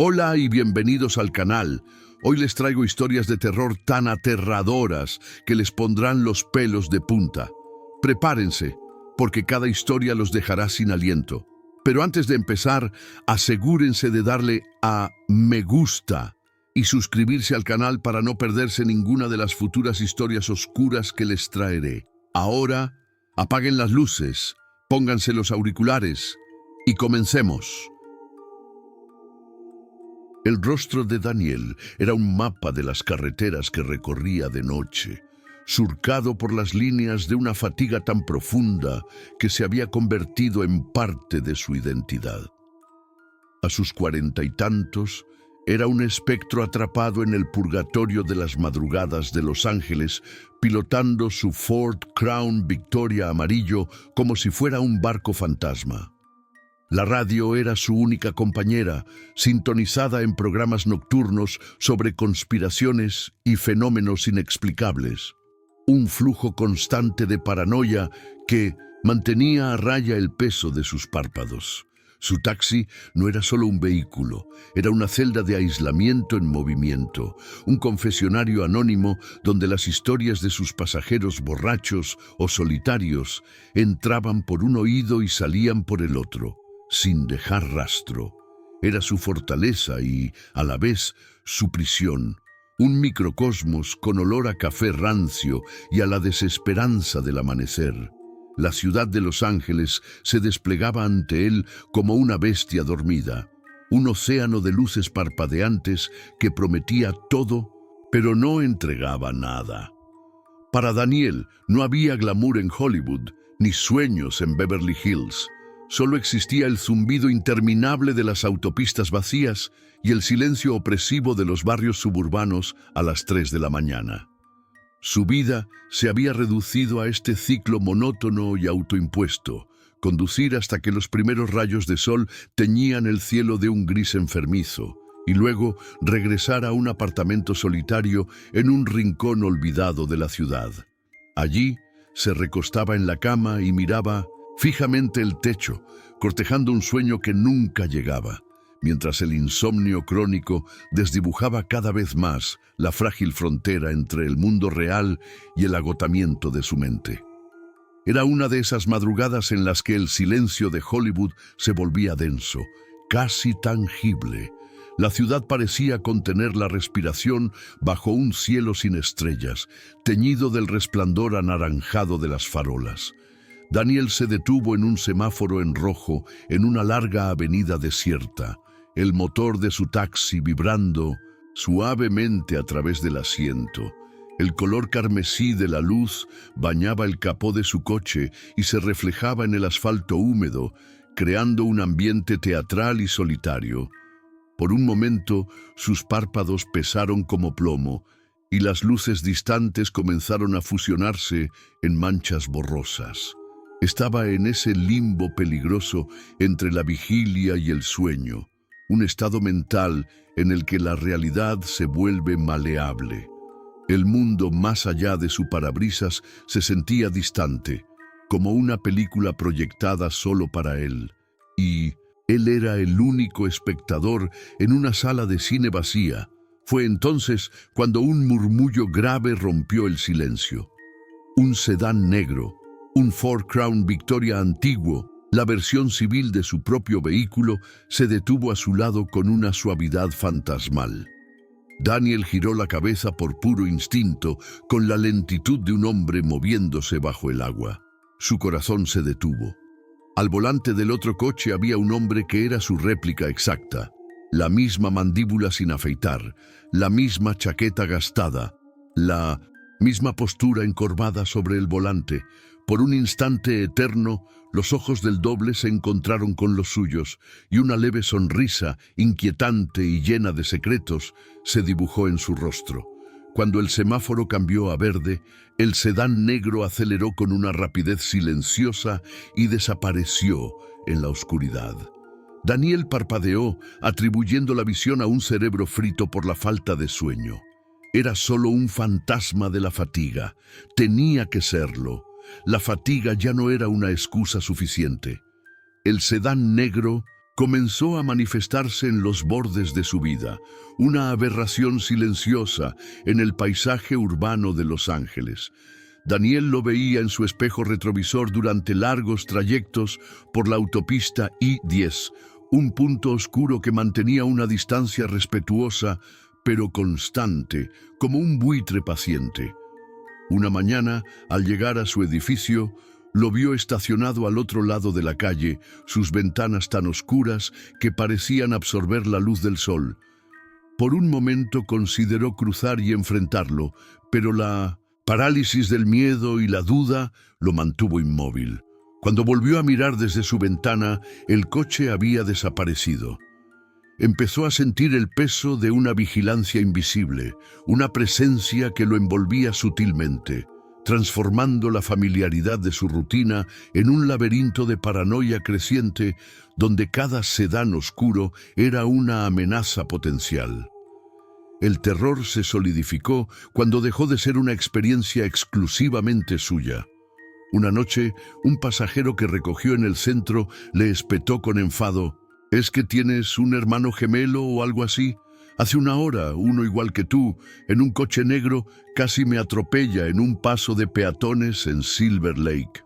Hola y bienvenidos al canal. Hoy les traigo historias de terror tan aterradoras que les pondrán los pelos de punta. Prepárense, porque cada historia los dejará sin aliento. Pero antes de empezar, asegúrense de darle a me gusta y suscribirse al canal para no perderse ninguna de las futuras historias oscuras que les traeré. Ahora, apaguen las luces, pónganse los auriculares y comencemos. El rostro de Daniel era un mapa de las carreteras que recorría de noche, surcado por las líneas de una fatiga tan profunda que se había convertido en parte de su identidad. A sus 40 y tantos, era un espectro atrapado en el purgatorio de las madrugadas de Los Ángeles, pilotando su Ford Crown Victoria amarillo como si fuera un barco fantasma. La radio era su única compañera, sintonizada en programas nocturnos sobre conspiraciones y fenómenos inexplicables. Un flujo constante de paranoia que mantenía a raya el peso de sus párpados. Su taxi no era solo un vehículo, era una celda de aislamiento en movimiento, un confesionario anónimo donde las historias de sus pasajeros borrachos o solitarios entraban por un oído y salían por el otro, sin dejar rastro. Era su fortaleza y, a la vez, su prisión, un microcosmos con olor a café rancio y a la desesperanza del amanecer. La ciudad de Los Ángeles se desplegaba ante él como una bestia dormida, un océano de luces parpadeantes que prometía todo, pero no entregaba nada. Para Daniel no había glamour en Hollywood, ni sueños en Beverly Hills. Solo existía el zumbido interminable de las autopistas vacías y el silencio opresivo de los barrios suburbanos a las 3 de la mañana. Su vida se había reducido a este ciclo monótono y autoimpuesto, conducir hasta que los primeros rayos de sol teñían el cielo de un gris enfermizo, y luego regresar a un apartamento solitario en un rincón olvidado de la ciudad. Allí se recostaba en la cama y miraba fijamente el techo, cortejando un sueño que nunca llegaba, mientras el insomnio crónico desdibujaba cada vez más la frágil frontera entre el mundo real y el agotamiento de su mente. Era una de esas madrugadas en las que el silencio de Hollywood se volvía denso, casi tangible. La ciudad parecía contener la respiración bajo un cielo sin estrellas, teñido del resplandor anaranjado de las farolas. Daniel se detuvo en un semáforo en rojo en una larga avenida desierta, el motor de su taxi vibrando suavemente a través del asiento. El color carmesí de la luz bañaba el capó de su coche y se reflejaba en el asfalto húmedo, creando un ambiente teatral y solitario. Por un momento, sus párpados pesaron como plomo y las luces distantes comenzaron a fusionarse en manchas borrosas. Estaba en ese limbo peligroso entre la vigilia y el sueño, un estado mental en el que la realidad se vuelve maleable. El mundo más allá de su parabrisas se sentía distante, como una película proyectada solo para él, y él era el único espectador en una sala de cine vacía. Fue entonces cuando un murmullo grave rompió el silencio. Un sedán negro, un Ford Crown Victoria antiguo, la versión civil de su propio vehículo, se detuvo a su lado con una suavidad fantasmal. Daniel giró la cabeza por puro instinto, con la lentitud de un hombre moviéndose bajo el agua. Su corazón se detuvo. Al volante del otro coche había un hombre que era su réplica exacta. La misma mandíbula sin afeitar, la misma chaqueta gastada, la misma postura encorvada sobre el volante. Por un instante eterno, los ojos del doble se encontraron con los suyos y una leve sonrisa, inquietante y llena de secretos, se dibujó en su rostro. Cuando el semáforo cambió a verde, el sedán negro aceleró con una rapidez silenciosa y desapareció en la oscuridad. Daniel parpadeó, atribuyendo la visión a un cerebro frito por la falta de sueño. Era solo un fantasma de la fatiga. Tenía que serlo. La fatiga ya no era una excusa suficiente. El sedán negro comenzó a manifestarse en los bordes de su vida, una aberración silenciosa en el paisaje urbano de Los Ángeles. Daniel lo veía en su espejo retrovisor durante largos trayectos por la autopista I-10, un punto oscuro que mantenía una distancia respetuosa, pero constante, como un buitre paciente. Una mañana, al llegar a su edificio, lo vio estacionado al otro lado de la calle, sus ventanas tan oscuras que parecían absorber la luz del sol. Por un momento consideró cruzar y enfrentarlo, pero la parálisis del miedo y la duda lo mantuvo inmóvil. Cuando volvió a mirar desde su ventana, el coche había desaparecido. Empezó a sentir el peso de una vigilancia invisible, una presencia que lo envolvía sutilmente, transformando la familiaridad de su rutina en un laberinto de paranoia creciente donde cada sedán oscuro era una amenaza potencial. El terror se solidificó cuando dejó de ser una experiencia exclusivamente suya. Una noche, un pasajero que recogió en el centro le espetó con enfado: ¿Es que tienes un hermano gemelo o algo así? Hace una hora, uno igual que tú, en un coche negro, casi me atropella en un paso de peatones en Silver Lake.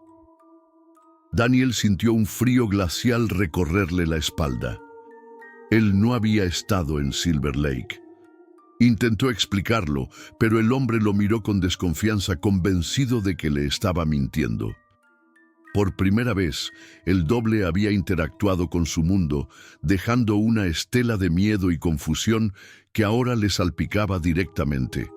Daniel sintió un frío glacial recorrerle la espalda. Él no había estado en Silver Lake. Intentó explicarlo, pero el hombre lo miró con desconfianza, convencido de que le estaba mintiendo. Por primera vez, el doble había interactuado con su mundo, dejando una estela de miedo y confusión que ahora le salpicaba directamente.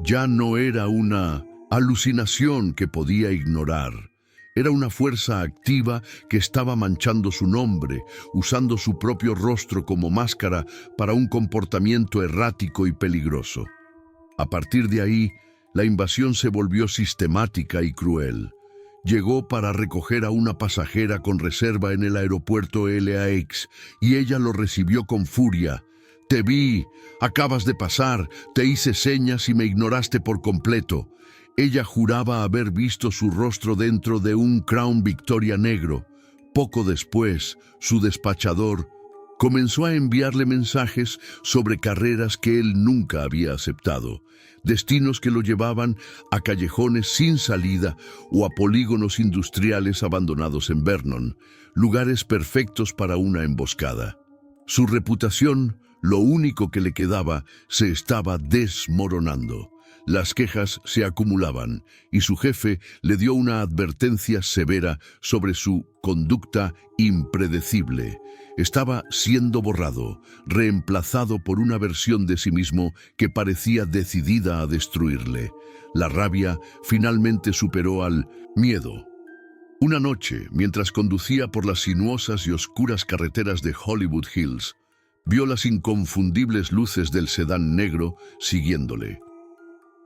Ya no era una alucinación que podía ignorar. Era una fuerza activa que estaba manchando su nombre, usando su propio rostro como máscara para un comportamiento errático y peligroso. A partir de ahí, la invasión se volvió sistemática y cruel. Llegó para recoger a una pasajera con reserva en el aeropuerto LAX y ella lo recibió con furia. «Te vi, acabas de pasar, te hice señas y me ignoraste por completo». Ella juraba haber visto su rostro dentro de un Crown Victoria negro. Poco después, su despachador comenzó a enviarle mensajes sobre carreras que él nunca había aceptado, destinos que lo llevaban a callejones sin salida o a polígonos industriales abandonados en Vernon, lugares perfectos para una emboscada. Su reputación, lo único que le quedaba, se estaba desmoronando. Las quejas se acumulaban y su jefe le dio una advertencia severa sobre su conducta impredecible. Estaba siendo borrado, reemplazado por una versión de sí mismo que parecía decidida a destruirle. La rabia finalmente superó al miedo. Una noche, mientras conducía por las sinuosas y oscuras carreteras de Hollywood Hills, vio las inconfundibles luces del sedán negro siguiéndole.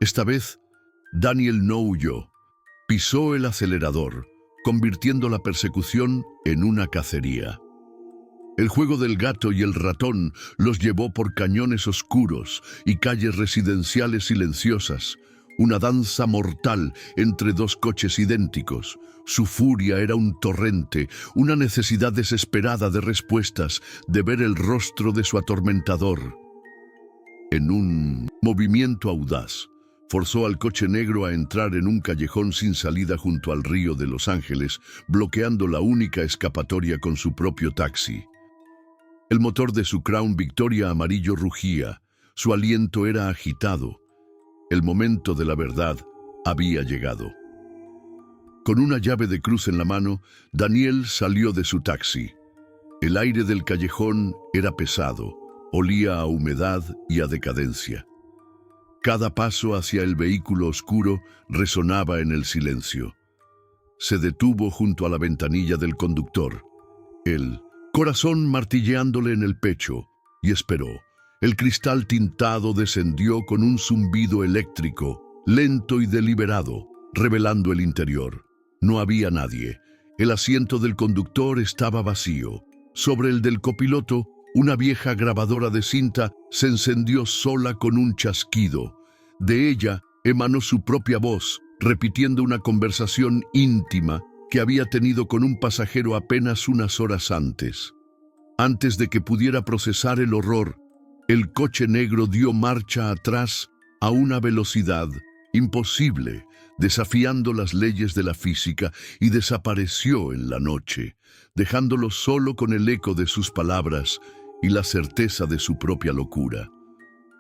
Esta vez, Daniel no huyó. Pisó el acelerador, convirtiendo la persecución en una cacería. El juego del gato y el ratón los llevó por cañones oscuros y calles residenciales silenciosas, una danza mortal entre dos coches idénticos. Su furia era un torrente, una necesidad desesperada de respuestas, de ver el rostro de su atormentador. En un movimiento audaz, forzó al coche negro a entrar en un callejón sin salida junto al río de Los Ángeles, bloqueando la única escapatoria con su propio taxi. El motor de su Crown Victoria amarillo rugía, su aliento era agitado. El momento de la verdad había llegado. Con una llave de cruz en la mano, Daniel salió de su taxi. El aire del callejón era pesado, olía a humedad y a decadencia. Cada paso hacia el vehículo oscuro resonaba en el silencio. Se detuvo junto a la ventanilla del conductor, el corazón martilleándole en el pecho, y esperó. El cristal tintado descendió con un zumbido eléctrico, lento y deliberado, revelando el interior. No había nadie. El asiento del conductor estaba vacío. Sobre el del copiloto, una vieja grabadora de cinta se encendió sola con un chasquido. De ella emanó su propia voz, repitiendo una conversación íntima que había tenido con un pasajero apenas unas horas antes. Antes de que pudiera procesar el horror, el coche negro dio marcha atrás a una velocidad imposible, desafiando las leyes de la física, y desapareció en la noche, dejándolo solo con el eco de sus palabras y la certeza de su propia locura.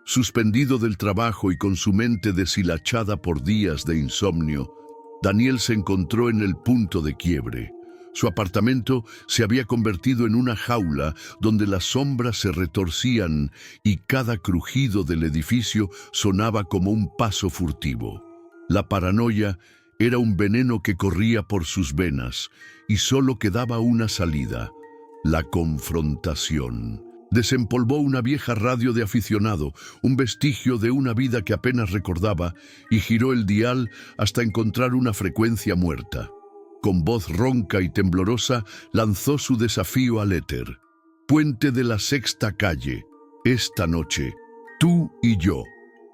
Suspendido del trabajo y con su mente deshilachada por días de insomnio, Daniel se encontró en el punto de quiebre. Su apartamento se había convertido en una jaula donde las sombras se retorcían y cada crujido del edificio sonaba como un paso furtivo. La paranoia era un veneno que corría por sus venas y solo quedaba una salida: la confrontación. Desempolvó una vieja radio de aficionado, un vestigio de una vida que apenas recordaba, y giró el dial hasta encontrar una frecuencia muerta. Con voz ronca y temblorosa lanzó su desafío al éter. Puente de la Sexta Calle, esta noche, tú y yo.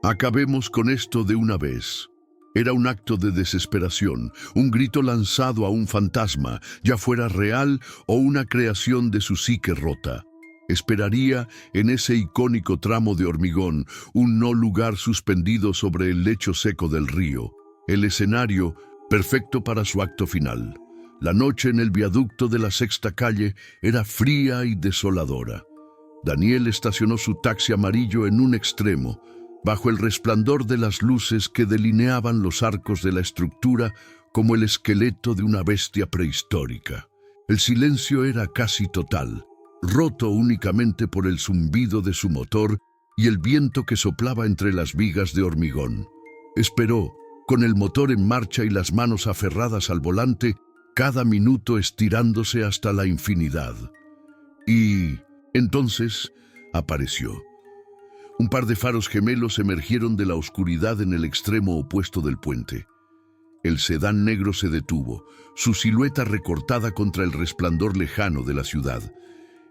Acabemos con esto de una vez. Era un acto de desesperación, un grito lanzado a un fantasma, ya fuera real o una creación de su psique rota. Esperaría en ese icónico tramo de hormigón, un no lugar suspendido sobre el lecho seco del río. El escenario perfecto para su acto final. La noche en el viaducto de la Sexta Calle era fría y desoladora. Daniel estacionó su taxi amarillo en un extremo, bajo el resplandor de las luces que delineaban los arcos de la estructura como el esqueleto de una bestia prehistórica. El silencio era casi total, roto únicamente por el zumbido de su motor y el viento que soplaba entre las vigas de hormigón. Esperó, con el motor en marcha y las manos aferradas al volante, cada minuto estirándose hasta la infinidad. Y entonces apareció. Un par de faros gemelos emergieron de la oscuridad en el extremo opuesto del puente. El sedán negro se detuvo, su silueta recortada contra el resplandor lejano de la ciudad.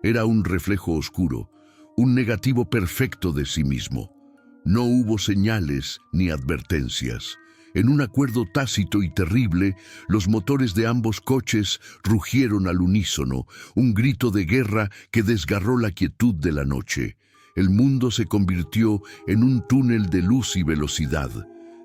Era un reflejo oscuro, un negativo perfecto de sí mismo. No hubo señales ni advertencias. En un acuerdo tácito y terrible, los motores de ambos coches rugieron al unísono, un grito de guerra que desgarró la quietud de la noche. El mundo se convirtió en un túnel de luz y velocidad.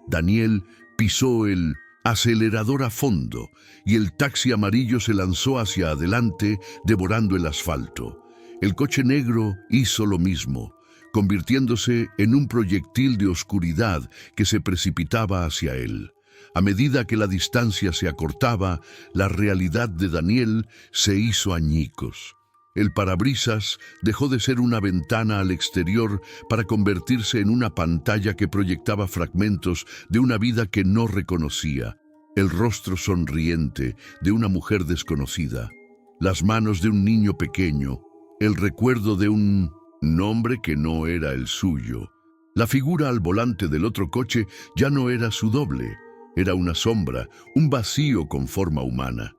Daniel pisó el acelerador a fondo y el taxi amarillo se lanzó hacia adelante, devorando el asfalto. El coche negro hizo lo mismo, convirtiéndose en un proyectil de oscuridad que se precipitaba hacia él. A medida que la distancia se acortaba, la realidad de Daniel se hizo añicos. El parabrisas dejó de ser una ventana al exterior para convertirse en una pantalla que proyectaba fragmentos de una vida que no reconocía. El rostro sonriente de una mujer desconocida, las manos de un niño pequeño, el recuerdo de un nombre que no era el suyo. La figura al volante del otro coche ya no era su doble, era una sombra, un vacío con forma humana.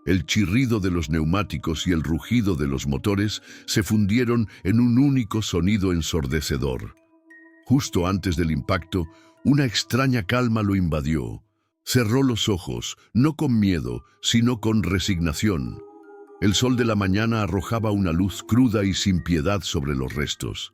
El chirrido de los neumáticos y el rugido de los motores se fundieron en un único sonido ensordecedor. Justo antes del impacto, una extraña calma lo invadió. Cerró los ojos, no con miedo, sino con resignación. El sol de la mañana arrojaba una luz cruda y sin piedad sobre los restos.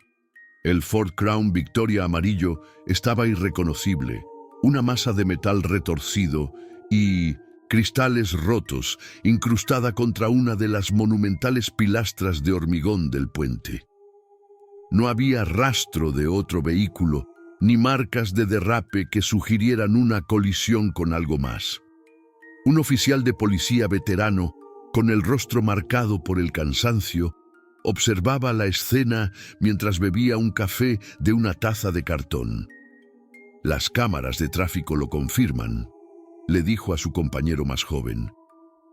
El Ford Crown Victoria amarillo estaba irreconocible, una masa de metal retorcido y cristales rotos, incrustada contra una de las monumentales pilastras de hormigón del puente. No había rastro de otro vehículo, ni marcas de derrape que sugirieran una colisión con algo más. Un oficial de policía veterano, con el rostro marcado por el cansancio, observaba la escena mientras bebía un café de una taza de cartón. Las cámaras de tráfico lo confirman, le dijo a su compañero más joven.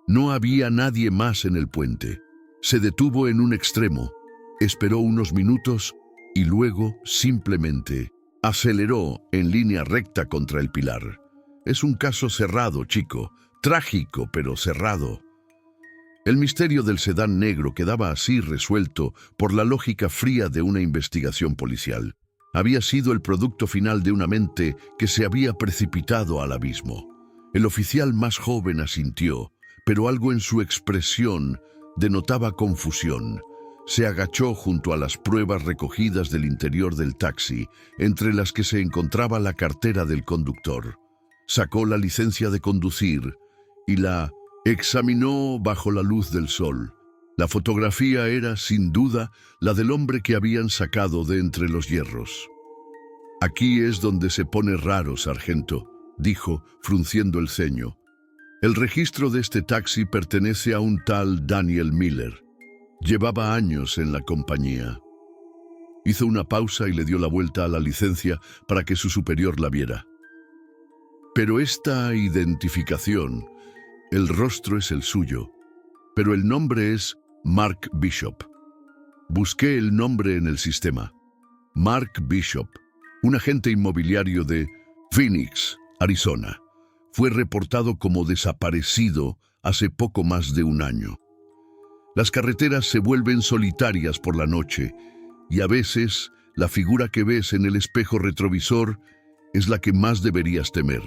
No había nadie más en el puente. Se detuvo en un extremo, esperó unos minutos y luego simplemente aceleró en línea recta contra el pilar. Es un caso cerrado, chico, trágico pero cerrado. El misterio del sedán negro quedaba así resuelto por la lógica fría de una investigación policial. Había sido el producto final de una mente que se había precipitado al abismo. El oficial más joven asintió, pero algo en su expresión denotaba confusión. Se agachó junto a las pruebas recogidas del interior del taxi, entre las que se encontraba la cartera del conductor. Sacó la licencia de conducir y la examinó bajo la luz del sol. La fotografía era, sin duda, la del hombre que habían sacado de entre los hierros. «Aquí es donde se pone raro, sargento», dijo, frunciendo el ceño. «El registro de este taxi pertenece a un tal Daniel Miller. Llevaba años en la compañía». Hizo una pausa y le dio la vuelta a la licencia para que su superior la viera. «Pero esta identificación, el rostro es el suyo, pero el nombre es Mark Bishop». Busqué el nombre en el sistema. Mark Bishop, un agente inmobiliario de Phoenix, Arizona. Fue reportado como desaparecido hace poco más de un año. Las carreteras se vuelven solitarias por la noche y a veces la figura que ves en el espejo retrovisor es la que más deberías temer.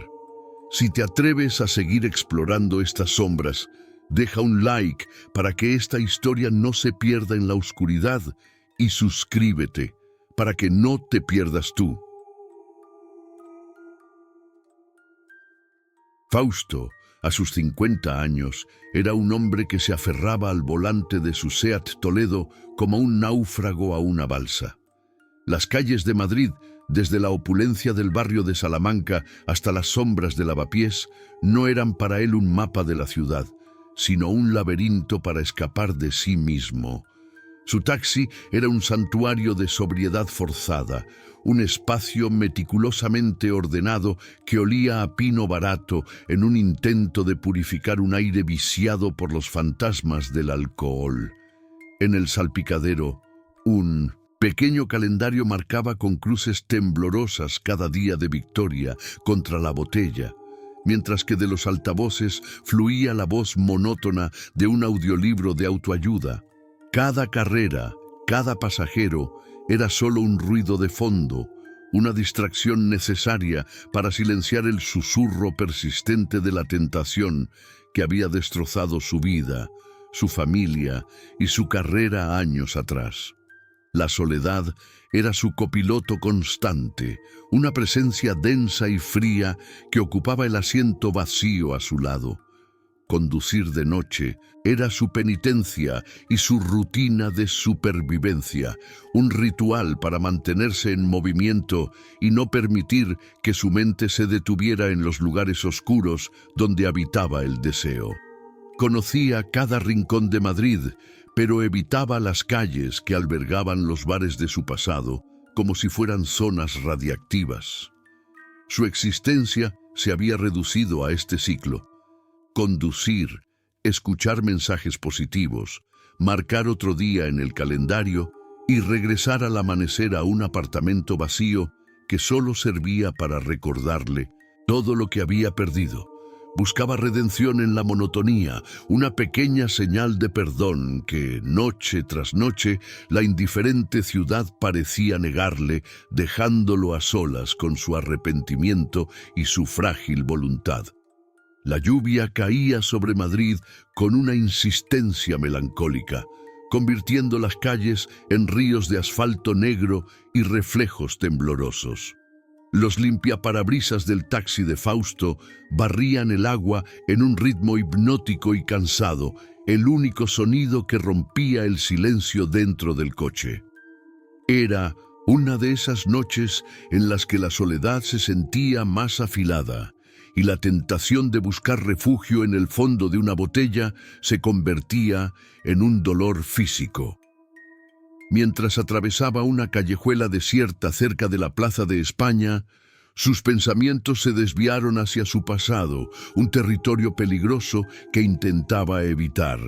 Si te atreves a seguir explorando estas sombras, deja un like para que esta historia no se pierda en la oscuridad y suscríbete para que no te pierdas tú. Fausto, a sus 50 años, era un hombre que se aferraba al volante de su Seat Toledo como un náufrago a una balsa. Las calles de Madrid, desde la opulencia del barrio de Salamanca hasta las sombras de Lavapiés, no eran para él un mapa de la ciudad, sino un laberinto para escapar de sí mismo. Su taxi era un santuario de sobriedad forzada, un espacio meticulosamente ordenado que olía a pino barato en un intento de purificar un aire viciado por los fantasmas del alcohol. En el salpicadero, un pequeño calendario marcaba con cruces temblorosas cada día de victoria contra la botella, mientras que de los altavoces fluía la voz monótona de un audiolibro de autoayuda. Cada carrera, cada pasajero, era solo un ruido de fondo, una distracción necesaria para silenciar el susurro persistente de la tentación que había destrozado su vida, su familia y su carrera años atrás. La soledad era su copiloto constante, una presencia densa y fría que ocupaba el asiento vacío a su lado. Conducir de noche era su penitencia y su rutina de supervivencia, un ritual para mantenerse en movimiento y no permitir que su mente se detuviera en los lugares oscuros donde habitaba el deseo. Conocía cada rincón de Madrid, pero evitaba las calles que albergaban los bares de su pasado como si fueran zonas radiactivas. Su existencia se había reducido a este ciclo: conducir, escuchar mensajes positivos, marcar otro día en el calendario y regresar al amanecer a un apartamento vacío que solo servía para recordarle todo lo que había perdido. Buscaba redención en la monotonía, una pequeña señal de perdón que, noche tras noche, la indiferente ciudad parecía negarle, dejándolo a solas con su arrepentimiento y su frágil voluntad. La lluvia caía sobre Madrid con una insistencia melancólica, convirtiendo las calles en ríos de asfalto negro y reflejos temblorosos. Los limpiaparabrisas del taxi de Fausto barrían el agua en un ritmo hipnótico y cansado, el único sonido que rompía el silencio dentro del coche. Era una de esas noches en las que la soledad se sentía más afilada y la tentación de buscar refugio en el fondo de una botella se convertía en un dolor físico. Mientras atravesaba una callejuela desierta cerca de la Plaza de España, sus pensamientos se desviaron hacia su pasado, un territorio peligroso que intentaba evitar.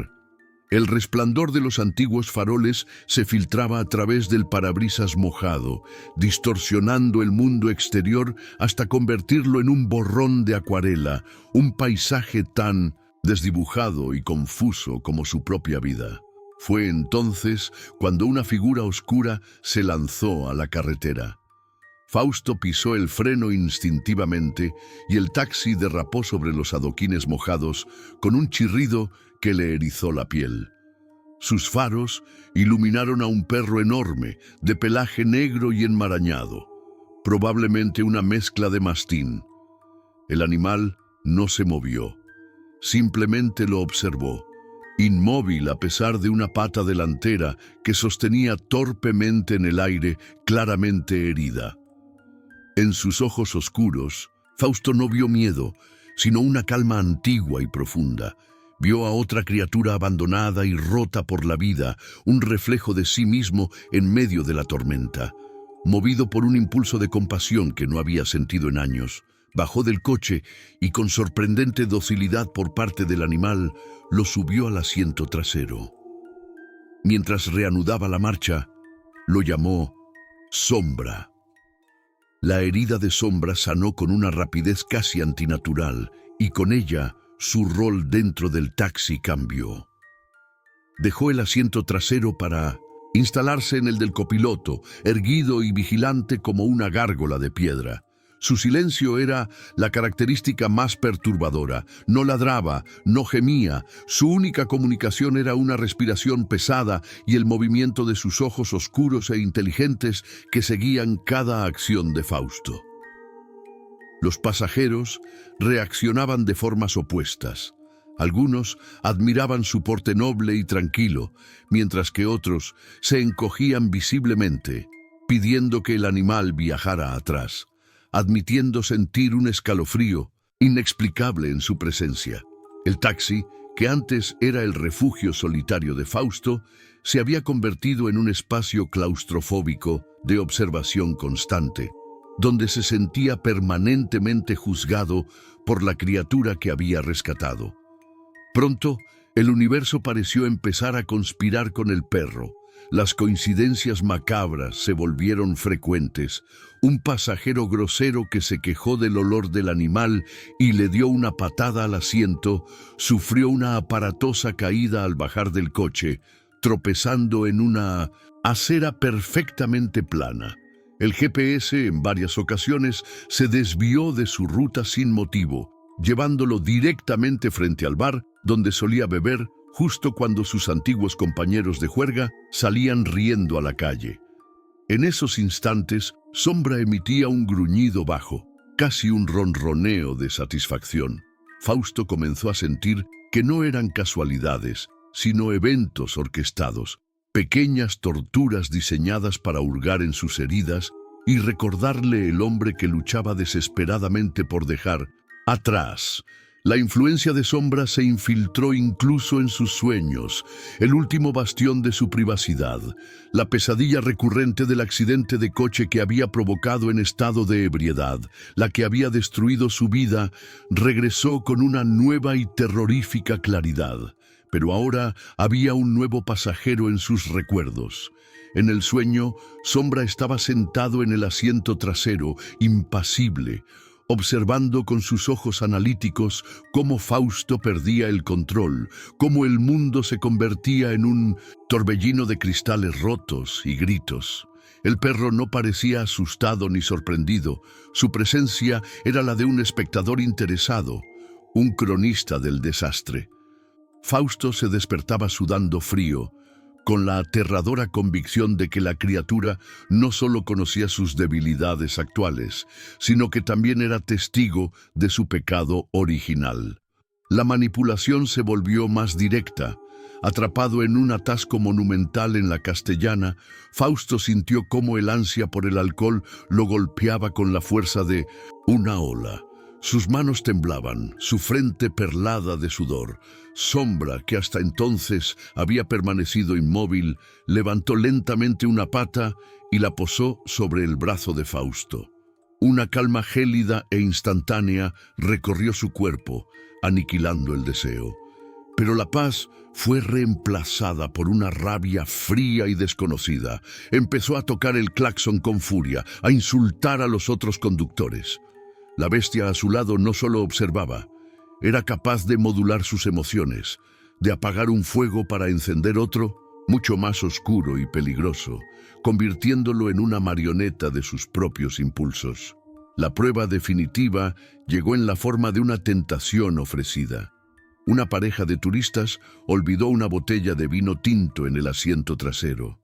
El resplandor de los antiguos faroles se filtraba a través del parabrisas mojado, distorsionando el mundo exterior hasta convertirlo en un borrón de acuarela, un paisaje tan desdibujado y confuso como su propia vida. Fue entonces cuando una figura oscura se lanzó a la carretera. Fausto pisó el freno instintivamente y el taxi derrapó sobre los adoquines mojados con un chirrido que le erizó la piel. Sus faros iluminaron a un perro enorme, de pelaje negro y enmarañado, probablemente una mezcla de mastín. El animal no se movió, simplemente lo observó, inmóvil a pesar de una pata delantera que sostenía torpemente en el aire, claramente herida. En sus ojos oscuros, Fausto no vio miedo, sino una calma antigua y profunda. Vio a otra criatura abandonada y rota por la vida, un reflejo de sí mismo en medio de la tormenta. Movido por un impulso de compasión que no había sentido en años, bajó del coche y con sorprendente docilidad por parte del animal, lo subió al asiento trasero. Mientras reanudaba la marcha, lo llamó Sombra. La herida de Sombra sanó con una rapidez casi antinatural y con ella su rol dentro del taxi cambió. Dejó el asiento trasero para instalarse en el del copiloto, erguido y vigilante como una gárgola de piedra. Su silencio era la característica más perturbadora. No ladraba, no gemía. Su única comunicación era una respiración pesada y el movimiento de sus ojos oscuros e inteligentes que seguían cada acción de Fausto. Los pasajeros reaccionaban de formas opuestas. Algunos admiraban su porte noble y tranquilo, mientras que otros se encogían visiblemente, pidiendo que el animal viajara atrás, admitiendo sentir un escalofrío inexplicable en su presencia. El taxi, que antes era el refugio solitario de Fausto, se había convertido en un espacio claustrofóbico de observación constante, donde se sentía permanentemente juzgado por la criatura que había rescatado. Pronto, el universo pareció empezar a conspirar con el perro. Las coincidencias macabras se volvieron frecuentes. Un pasajero grosero que se quejó del olor del animal y le dio una patada al asiento, sufrió una aparatosa caída al bajar del coche, tropezando en una acera perfectamente plana. El GPS en varias ocasiones se desvió de su ruta sin motivo, llevándolo directamente frente al bar donde solía beber justo cuando sus antiguos compañeros de juerga salían riendo a la calle. En esos instantes, Sombra emitía un gruñido bajo, casi un ronroneo de satisfacción. Fausto comenzó a sentir que no eran casualidades, sino eventos orquestados, pequeñas torturas diseñadas para hurgar en sus heridas y recordarle el hombre que luchaba desesperadamente por dejar atrás. La influencia de Sombra se infiltró incluso en sus sueños, el último bastión de su privacidad. La pesadilla recurrente del accidente de coche que había provocado en estado de ebriedad, la que había destruido su vida, regresó con una nueva y terrorífica claridad. Pero ahora había un nuevo pasajero en sus recuerdos. En el sueño, Sombra estaba sentado en el asiento trasero, impasible, observando con sus ojos analíticos cómo Fausto perdía el control, cómo el mundo se convertía en un torbellino de cristales rotos y gritos. El perro no parecía asustado ni sorprendido. Su presencia era la de un espectador interesado, un cronista del desastre. Fausto se despertaba sudando frío, con la aterradora convicción de que la criatura no solo conocía sus debilidades actuales, sino que también era testigo de su pecado original. La manipulación se volvió más directa. Atrapado en un atasco monumental en la Castellana, Fausto sintió cómo el ansia por el alcohol lo golpeaba con la fuerza de una ola. Sus manos temblaban, su frente perlada de sudor. Sombra, que hasta entonces había permanecido inmóvil, levantó lentamente una pata y la posó sobre el brazo de Fausto. Una calma gélida e instantánea recorrió su cuerpo, aniquilando el deseo. Pero la paz fue reemplazada por una rabia fría y desconocida. Empezó a tocar el claxon con furia, a insultar a los otros conductores. La bestia a su lado no solo observaba, era capaz de modular sus emociones, de apagar un fuego para encender otro, mucho más oscuro y peligroso, convirtiéndolo en una marioneta de sus propios impulsos. La prueba definitiva llegó en la forma de una tentación ofrecida. Una pareja de turistas olvidó una botella de vino tinto en el asiento trasero.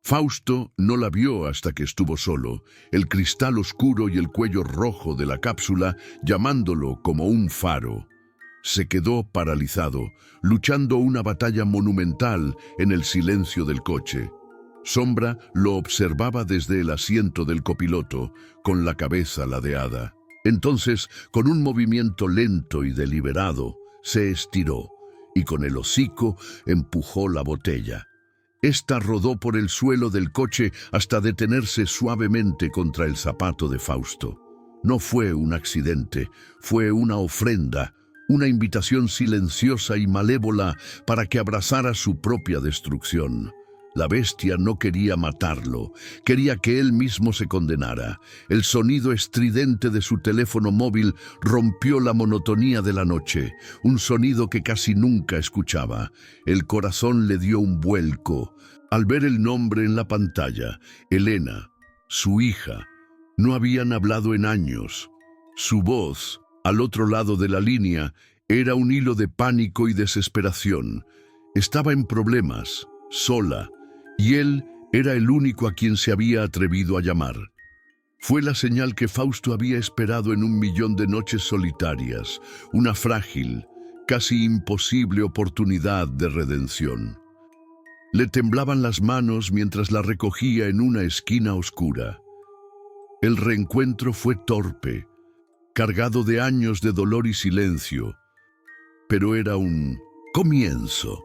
Fausto no la vio hasta que estuvo solo, el cristal oscuro y el cuello rojo de la cápsula llamándolo como un faro. Se quedó paralizado, luchando una batalla monumental en el silencio del coche. Sombra lo observaba desde el asiento del copiloto, con la cabeza ladeada. Entonces, con un movimiento lento y deliberado, se estiró y con el hocico empujó la botella. Esta rodó por el suelo del coche hasta detenerse suavemente contra el zapato de Fausto. No fue un accidente, fue una ofrenda, una invitación silenciosa y malévola para que abrazara su propia destrucción. La bestia no quería matarlo, quería que él mismo se condenara. El sonido estridente de su teléfono móvil rompió la monotonía de la noche, un sonido que casi nunca escuchaba. El corazón le dio un vuelco al ver el nombre en la pantalla. Elena, su hija. No habían hablado en años. Su voz, al otro lado de la línea, era un hilo de pánico y desesperación. Estaba en problemas, sola, y él era el único a quien se había atrevido a llamar. Fue la señal que Fausto había esperado en 1.000.000 de noches solitarias, una frágil, casi imposible oportunidad de redención. Le temblaban las manos mientras la recogía en una esquina oscura. El reencuentro fue torpe, cargado de años de dolor y silencio, pero era un comienzo.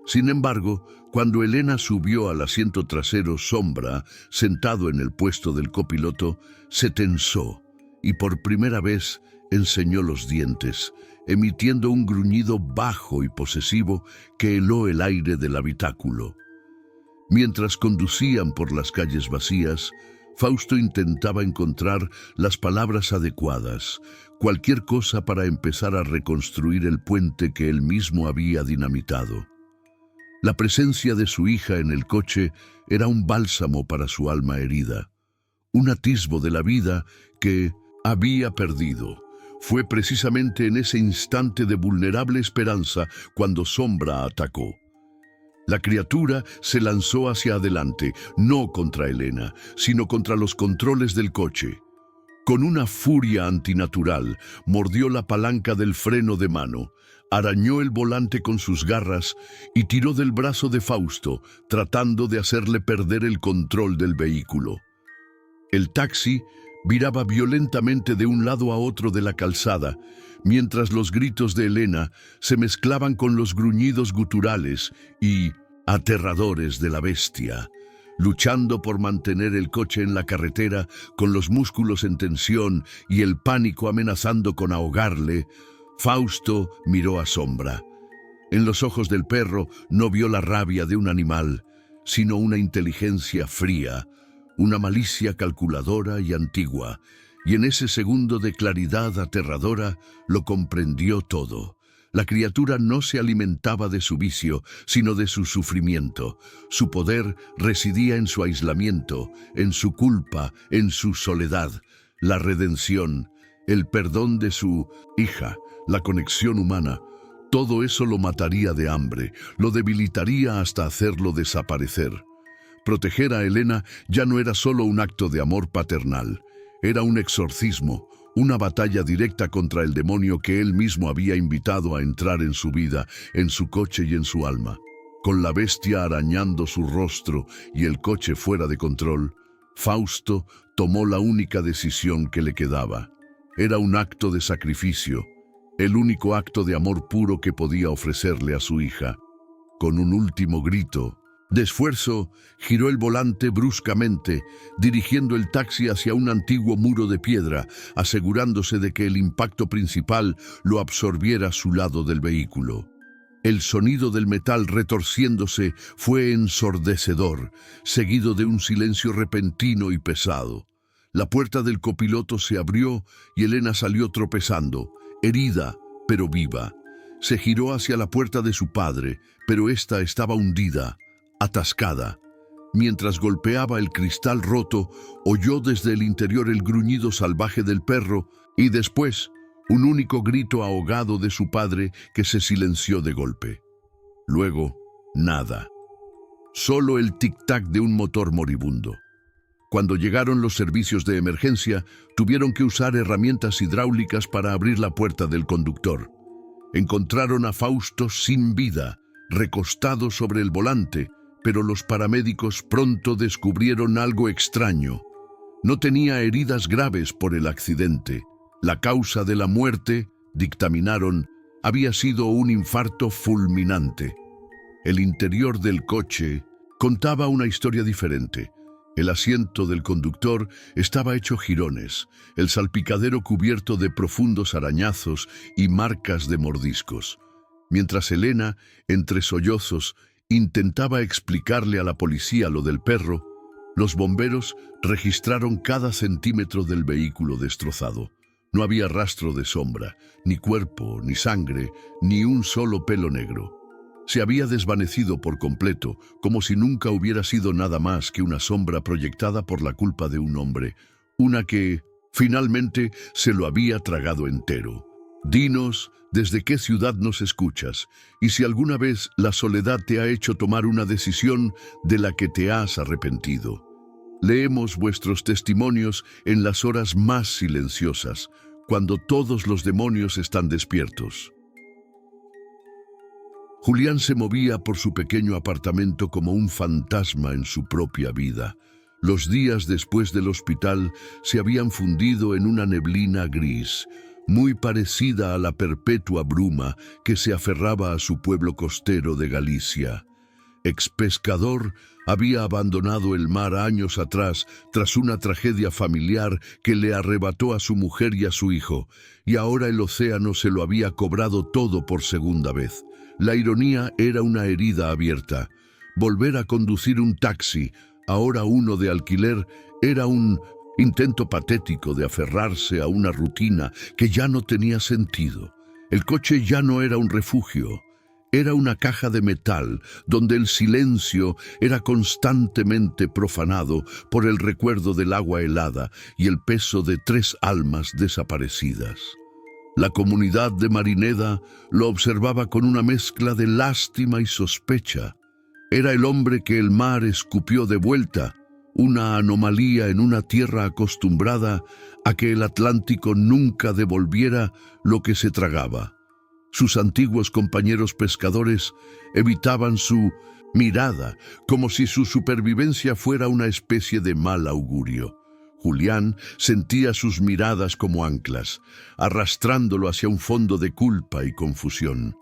Sin embargo, cuando Elena subió al asiento trasero, Sombra, sentado en el puesto del copiloto, se tensó y por primera vez enseñó los dientes, emitiendo un gruñido bajo y posesivo que heló el aire del habitáculo. Mientras conducían por las calles vacías, Fausto intentaba encontrar las palabras adecuadas, cualquier cosa para empezar a reconstruir el puente que él mismo había dinamitado. La presencia de su hija en el coche era un bálsamo para su alma herida, un atisbo de la vida que había perdido. Fue precisamente en ese instante de vulnerable esperanza cuando Sombra atacó. La criatura se lanzó hacia adelante, no contra Elena, sino contra los controles del coche. Con una furia antinatural, mordió la palanca del freno de mano, arañó el volante con sus garras y tiró del brazo de Fausto, tratando de hacerle perder el control del vehículo. El taxi viraba violentamente de un lado a otro de la calzada, mientras los gritos de Elena se mezclaban con los gruñidos guturales y aterradores de la bestia. Luchando por mantener el coche en la carretera, con los músculos en tensión y el pánico amenazando con ahogarle, Fausto miró a Sombra. En los ojos del perro no vio la rabia de un animal, sino una inteligencia fría, una malicia calculadora y antigua, y en ese segundo de claridad aterradora lo comprendió todo. La criatura no se alimentaba de su vicio, sino de su sufrimiento. Su poder residía en su aislamiento, en su culpa, en su soledad. La redención, el perdón de su hija, la conexión humana, todo eso lo mataría de hambre, lo debilitaría hasta hacerlo desaparecer. Proteger a Elena ya no era solo un acto de amor paternal, era un exorcismo, una batalla directa contra el demonio que él mismo había invitado a entrar en su vida, en su coche y en su alma. Con la bestia arañando su rostro y el coche fuera de control, Fausto tomó la única decisión que le quedaba. Era un acto de sacrificio, el único acto de amor puro que podía ofrecerle a su hija. Con un último grito de esfuerzo, giró el volante bruscamente, dirigiendo el taxi hacia un antiguo muro de piedra, asegurándose de que el impacto principal lo absorbiera a su lado del vehículo. El sonido del metal retorciéndose fue ensordecedor, seguido de un silencio repentino y pesado. La puerta del copiloto se abrió y Elena salió tropezando, herida, pero viva. Se giró hacia la puerta de su padre, pero ésta estaba hundida, atascada. Mientras golpeaba el cristal roto, oyó desde el interior el gruñido salvaje del perro y después Un único grito ahogado de su padre que se silenció de golpe. Luego, nada. Solo el tic-tac de un motor moribundo. Cuando llegaron los servicios de emergencia, tuvieron que usar herramientas hidráulicas para abrir la puerta del conductor. Encontraron a Fausto sin vida, recostado sobre el volante, pero los paramédicos pronto descubrieron algo extraño. No tenía heridas graves por el accidente. La causa de la muerte, dictaminaron, había sido un infarto fulminante. El interior del coche contaba una historia diferente. El asiento del conductor estaba hecho jirones, el salpicadero cubierto de profundos arañazos y marcas de mordiscos. Mientras Elena, entre sollozos, intentaba explicarle a la policía lo del perro, los bomberos registraron cada centímetro del vehículo destrozado. No había rastro de sombra, ni cuerpo, ni sangre, ni un solo pelo negro. Se había desvanecido por completo, como si nunca hubiera sido nada más que una sombra proyectada por la culpa de un hombre, una que, finalmente, se lo había tragado entero. Dinos, ¿desde qué ciudad nos escuchas? Y si alguna vez la soledad te ha hecho tomar una decisión de la que te has arrepentido. Leemos vuestros testimonios en las horas más silenciosas, cuando todos los demonios están despiertos. Julián se movía por su pequeño apartamento como un fantasma en su propia vida. Los días después del hospital se habían fundido en una neblina gris, muy parecida a la perpetua bruma que se aferraba a su pueblo costero de Galicia. Expescador, había abandonado el mar años atrás tras una tragedia familiar que le arrebató a su mujer y a su hijo, y ahora el océano se lo había cobrado todo por segunda vez. La ironía era una herida abierta. Volver a conducir un taxi, ahora uno de alquiler, era un intento patético de aferrarse a una rutina que ya no tenía sentido. El coche ya no era un refugio. Era una caja de metal donde el silencio era constantemente profanado por el recuerdo del agua helada y el peso de 3 almas desaparecidas. La comunidad de Marineda lo observaba con una mezcla de lástima y sospecha. Era el hombre que el mar escupió de vuelta, una anomalía en una tierra acostumbrada a que el Atlántico nunca devolviera lo que se tragaba. Sus antiguos compañeros pescadores evitaban su mirada, como si su supervivencia fuera una especie de mal augurio. Julián sentía sus miradas como anclas, arrastrándolo hacia un fondo de culpa y confusión.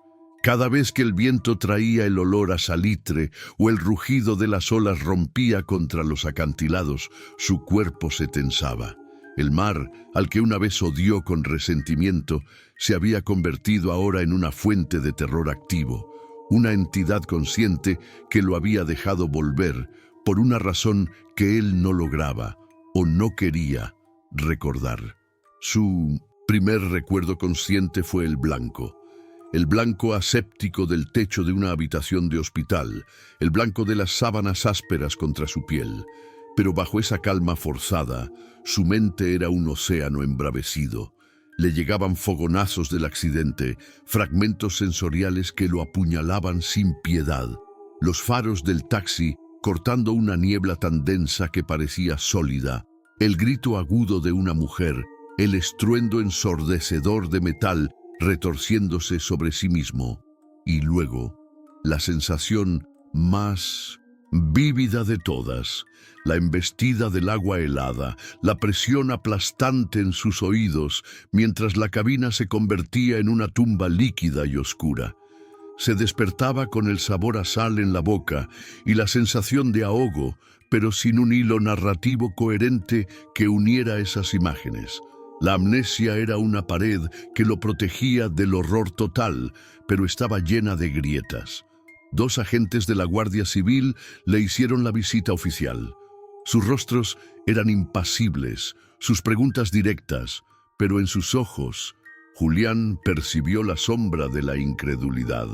Cada vez que el viento traía el olor a salitre o el rugido de las olas rompía contra los acantilados, su cuerpo se tensaba. El mar, al que una vez odió con resentimiento, se había convertido ahora en una fuente de terror activo, una entidad consciente que lo había dejado volver por una razón que él no lograba o no quería recordar. Su primer recuerdo consciente fue el blanco aséptico del techo de una habitación de hospital, el blanco de las sábanas ásperas contra su piel. Pero bajo esa calma forzada, su mente era un océano embravecido. Le llegaban fogonazos del accidente, fragmentos sensoriales que lo apuñalaban sin piedad. Los faros del taxi cortando una niebla tan densa que parecía sólida, el grito agudo de una mujer, el estruendo ensordecedor de metal retorciéndose sobre sí mismo, y luego la sensación más vívida de todas, la embestida del agua helada, la presión aplastante en sus oídos, mientras la cabina se convertía en una tumba líquida y oscura. Se despertaba con el sabor a sal en la boca y la sensación de ahogo, pero sin un hilo narrativo coherente que uniera esas imágenes. La amnesia era una pared que lo protegía del horror total, pero estaba llena de grietas. 2 agentes de la Guardia Civil le hicieron la visita oficial. Sus rostros eran impasibles, sus preguntas directas, pero en sus ojos Julián percibió la sombra de la incredulidad.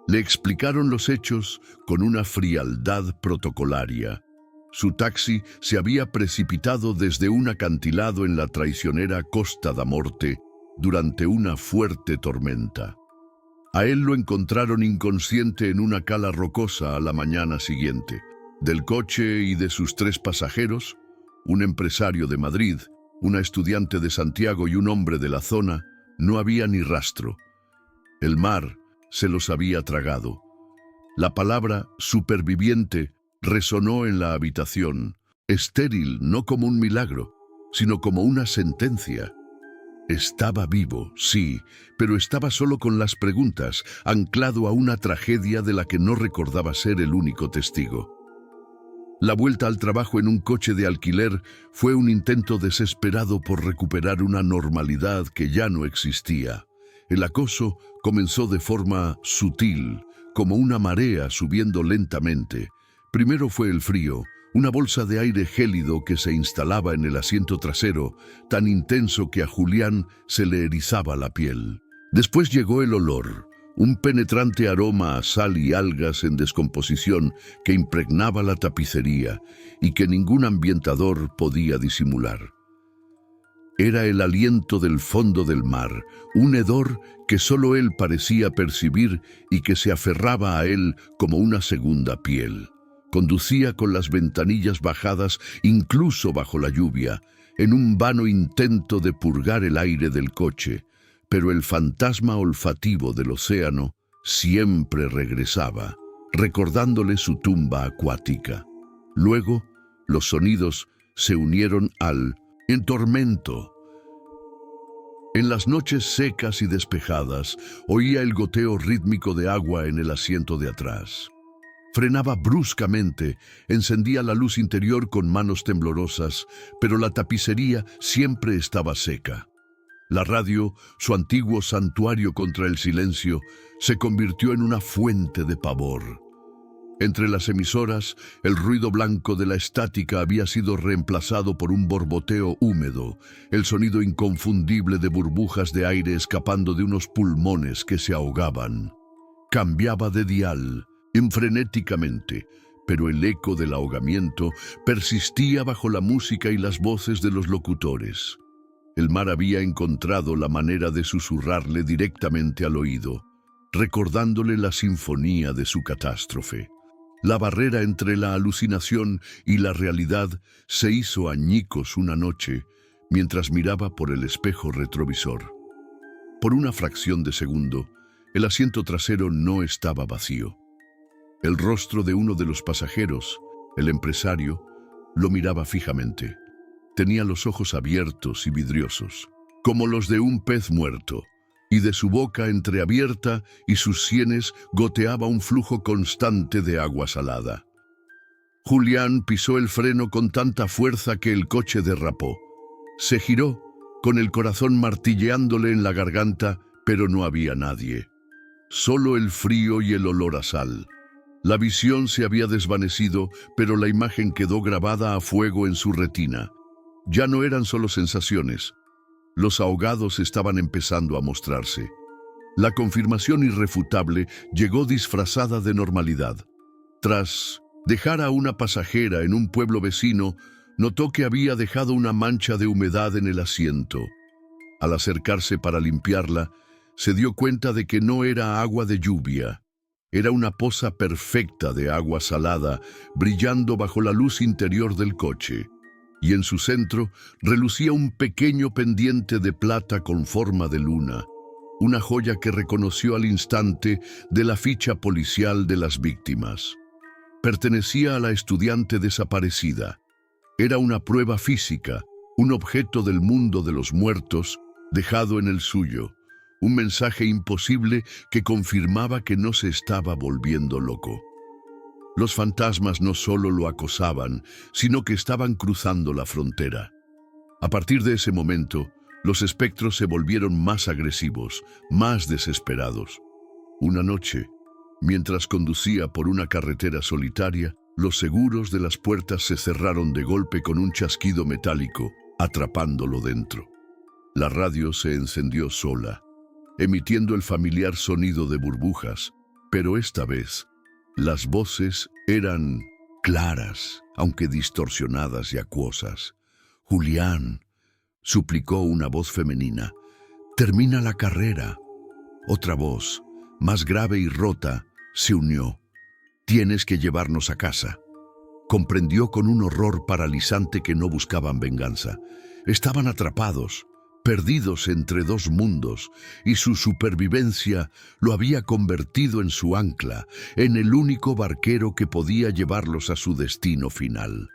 Le explicaron los hechos con una frialdad protocolaria. Su taxi se había precipitado desde un acantilado en la traicionera Costa da Morte durante una fuerte tormenta. A él lo encontraron inconsciente en una cala rocosa a la mañana siguiente. Del coche y de sus 3 pasajeros, un empresario de Madrid, una estudiante de Santiago y un hombre de la zona, no había ni rastro. El mar se los había tragado. La palabra superviviente resonó en la habitación, estéril no como un milagro, sino como una sentencia. Estaba vivo, sí, pero estaba solo con las preguntas, anclado a una tragedia de la que no recordaba ser el único testigo. La vuelta al trabajo en un coche de alquiler fue un intento desesperado por recuperar una normalidad que ya no existía. El acoso comenzó de forma sutil, como una marea subiendo lentamente. Primero fue el frío, una bolsa de aire gélido que se instalaba en el asiento trasero, tan intenso que a Julián se le erizaba la piel. Después llegó el olor, un penetrante aroma a sal y algas en descomposición que impregnaba la tapicería y que ningún ambientador podía disimular. Era el aliento del fondo del mar, un hedor que solo él parecía percibir y que se aferraba a él como una segunda piel. Conducía con las ventanillas bajadas incluso bajo la lluvia, en un vano intento de purgar el aire del coche, pero el fantasma olfativo del océano siempre regresaba, recordándole su tumba acuática. Luego, los sonidos se unieron al tormento. En las noches secas y despejadas, oía el goteo rítmico de agua en el asiento de atrás. Frenaba bruscamente, encendía la luz interior con manos temblorosas, pero la tapicería siempre estaba seca. La radio, su antiguo santuario contra el silencio, se convirtió en una fuente de pavor. Entre las emisoras, el ruido blanco de la estática había sido reemplazado por un borboteo húmedo, el sonido inconfundible de burbujas de aire escapando de unos pulmones que se ahogaban. Cambiaba de dial, frenéticamente, pero el eco del ahogamiento persistía bajo la música y las voces de los locutores. El mar había encontrado la manera de susurrarle directamente al oído, recordándole la sinfonía de su catástrofe. La barrera entre la alucinación y la realidad se hizo añicos una noche mientras miraba por el espejo retrovisor. Por una fracción de segundo, el asiento trasero no estaba vacío. El rostro de uno de los pasajeros, el empresario, lo miraba fijamente. Tenía los ojos abiertos y vidriosos, como los de un pez muerto, y de su boca entreabierta y sus sienes goteaba un flujo constante de agua salada. Julián pisó el freno con tanta fuerza que el coche derrapó. Se giró, con el corazón martilleándole en la garganta, pero no había nadie. Solo el frío y el olor a sal. La visión se había desvanecido, pero la imagen quedó grabada a fuego en su retina. Ya no eran solo sensaciones. Los ahogados estaban empezando a mostrarse. La confirmación irrefutable llegó disfrazada de normalidad. Tras dejar a una pasajera en un pueblo vecino, notó que había dejado una mancha de humedad en el asiento. Al acercarse para limpiarla, se dio cuenta de que no era agua de lluvia. Era una poza perfecta de agua salada, brillando bajo la luz interior del coche. Y en su centro relucía un pequeño pendiente de plata con forma de luna, una joya que reconoció al instante de la ficha policial de las víctimas. Pertenecía a la estudiante desaparecida. Era una prueba física, un objeto del mundo de los muertos, dejado en el suyo, un mensaje imposible que confirmaba que no se estaba volviendo loco. Los fantasmas no solo lo acosaban, sino que estaban cruzando la frontera. A partir de ese momento, los espectros se volvieron más agresivos, más desesperados. Una noche, mientras conducía por una carretera solitaria, los seguros de las puertas se cerraron de golpe con un chasquido metálico, atrapándolo dentro. La radio se encendió sola, emitiendo el familiar sonido de burbujas, pero esta vez las voces eran claras, aunque distorsionadas y acuosas. «Julián», suplicó una voz femenina, Termina la carrera. Otra voz, más grave y rota, se unió. Tienes que llevarnos a casa. Comprendió con un horror paralizante que no buscaban venganza. Estaban atrapados, perdidos entre dos mundos, y su supervivencia lo había convertido en su ancla, en el único barquero que podía llevarlos a su destino final.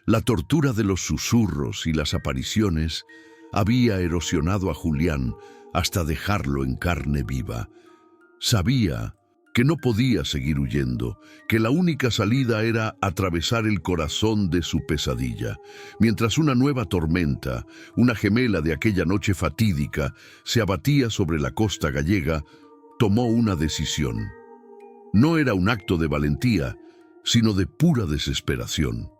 La tortura de los susurros y las apariciones había erosionado a Julián hasta dejarlo en carne viva. Sabía que no podía seguir huyendo, que la única salida era atravesar el corazón de su pesadilla, mientras una nueva tormenta, una gemela de aquella noche fatídica, se abatía sobre la costa gallega. Tomó una decisión. No era un acto de valentía, sino de pura desesperación.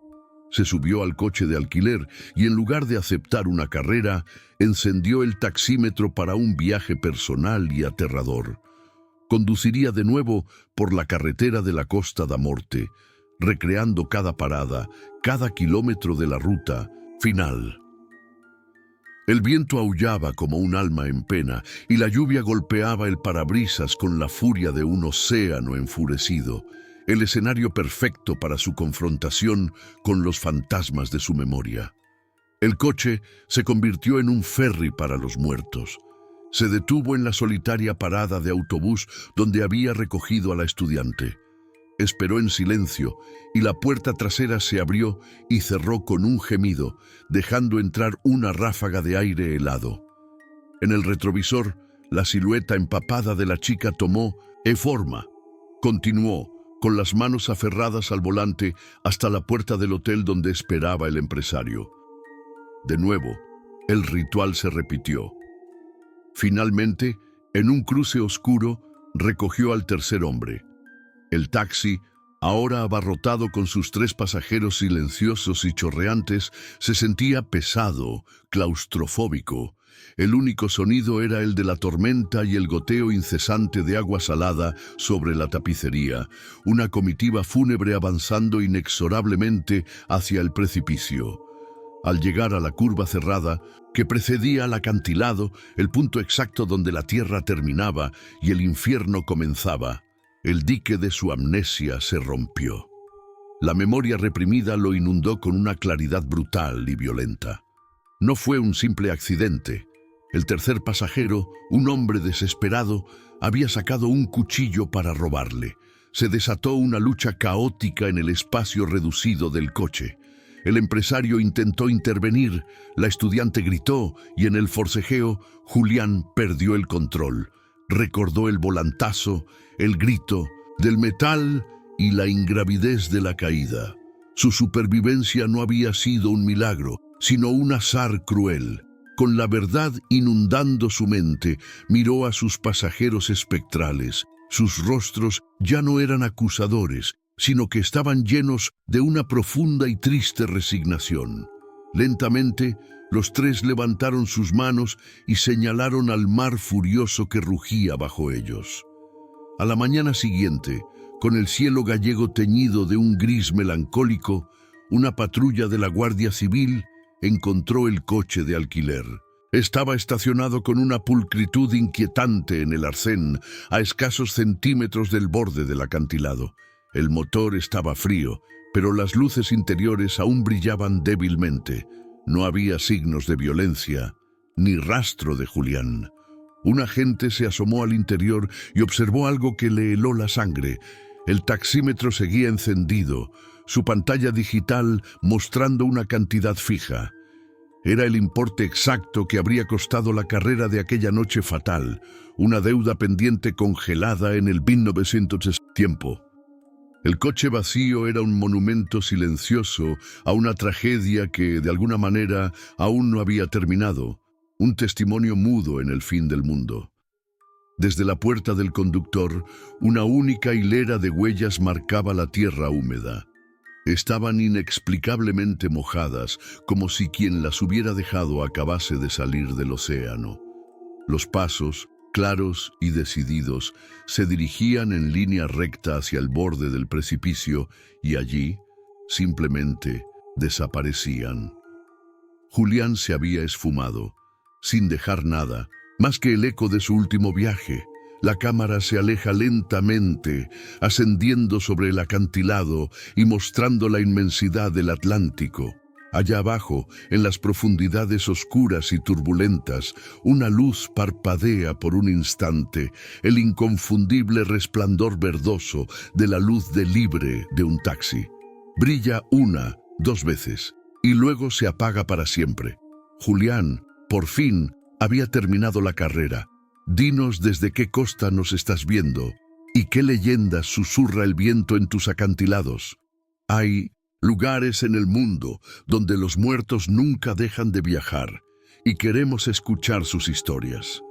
Se subió al coche de alquiler y, en lugar de aceptar una carrera, encendió el taxímetro para un viaje personal y aterrador. Conduciría de nuevo por la carretera de la Costa da Morte, recreando cada parada, cada kilómetro de la ruta final. El viento aullaba como un alma en pena y la lluvia golpeaba el parabrisas con la furia de un océano enfurecido, el escenario perfecto para su confrontación con los fantasmas de su memoria. El coche se convirtió en un ferry para los muertos. Se detuvo en la solitaria parada de autobús donde había recogido a la estudiante. Esperó en silencio y la puerta trasera se abrió y cerró con un gemido, dejando entrar una ráfaga de aire helado. En el retrovisor, la silueta empapada de la chica tomó forma. Continuó, con las manos aferradas al volante, hasta la puerta del hotel donde esperaba el empresario. De nuevo, el ritual se repitió. Finalmente, en un cruce oscuro, recogió al tercer hombre. El taxi, ahora abarrotado con sus 3 pasajeros silenciosos y chorreantes, se sentía pesado, claustrofóbico. El único sonido era el de la tormenta y el goteo incesante de agua salada sobre la tapicería, una comitiva fúnebre avanzando inexorablemente hacia el precipicio. Al llegar a la curva cerrada, que precedía al acantilado, el punto exacto donde la tierra terminaba y el infierno comenzaba, el dique de su amnesia se rompió. La memoria reprimida lo inundó con una claridad brutal y violenta. No fue un simple accidente. El tercer pasajero, un hombre desesperado, había sacado un cuchillo para robarle. Se desató una lucha caótica en el espacio reducido del coche. El empresario intentó intervenir, la estudiante gritó y en el forcejeo Julián perdió el control. Recordó el volantazo, el grito del metal y la ingravidez de la caída. Su supervivencia no había sido un milagro, sino un azar cruel. Con la verdad inundando su mente, miró a sus pasajeros espectrales. Sus rostros ya no eran acusadores, sino que estaban llenos de una profunda y triste resignación. Lentamente, los 3 levantaron sus manos y señalaron al mar furioso que rugía bajo ellos. A la mañana siguiente, con el cielo gallego teñido de un gris melancólico, una patrulla de la Guardia Civil encontró el coche de alquiler. Estaba estacionado con una pulcritud inquietante en el arcén, a escasos centímetros del borde del acantilado. El motor estaba frío, pero las luces interiores aún brillaban débilmente. No había signos de violencia, ni rastro de Julián. Un agente se asomó al interior y observó algo que le heló la sangre. El taxímetro seguía encendido, su pantalla digital mostrando una cantidad fija. Era el importe exacto que habría costado la carrera de aquella noche fatal, una deuda pendiente congelada en el 1960 tiempo. El coche vacío era un monumento silencioso a una tragedia que, de alguna manera, aún no había terminado, un testimonio mudo en el fin del mundo. Desde la puerta del conductor, una única hilera de huellas marcaba la tierra húmeda. Estaban inexplicablemente mojadas, como si quien las hubiera dejado acabase de salir del océano. Los pasos, claros y decididos, se dirigían en línea recta hacia el borde del precipicio y allí, simplemente, desaparecían. Julián se había esfumado, sin dejar nada, Más que el eco de su último viaje, la cámara se aleja lentamente, ascendiendo sobre el acantilado y mostrando la inmensidad del Atlántico. Allá abajo, en las profundidades oscuras y turbulentas, una luz parpadea por un instante, el inconfundible resplandor verdoso de la luz de libre de un taxi. Brilla una, dos veces, y luego se apaga para siempre. Julián, por fin, había terminado la carrera. Dinos desde qué costa nos estás viendo y qué leyendas susurra el viento en tus acantilados. Hay lugares en el mundo donde los muertos nunca dejan de viajar y queremos escuchar sus historias.